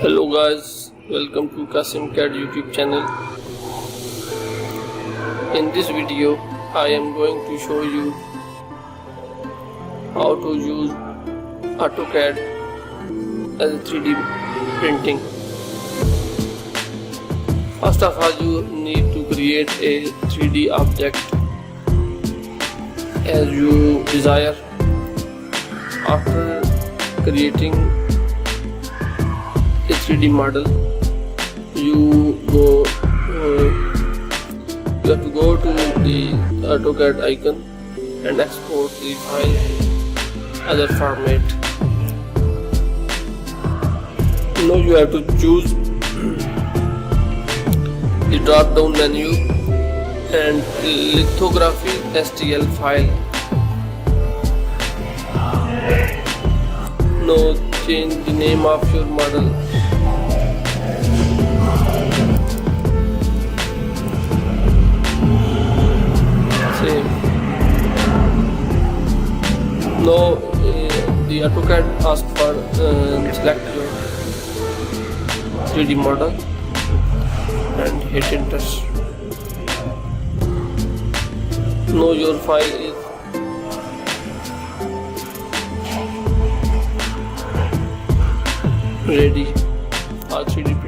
Hello guys, welcome to QasimCAD YouTube channel. In this video I am going to show you how to use AutoCAD as a 3D printing. First of all, you need to create a 3D object as you desire. After creating a 3D model, you have to go to the Autocad icon and export the file other format. Now you have to choose the drop down menu and lithography STL file. Now change the name of your model. Save. Now the AutoCAD asks for select your 3D model and hit enter. Now your file is ready. Our 3D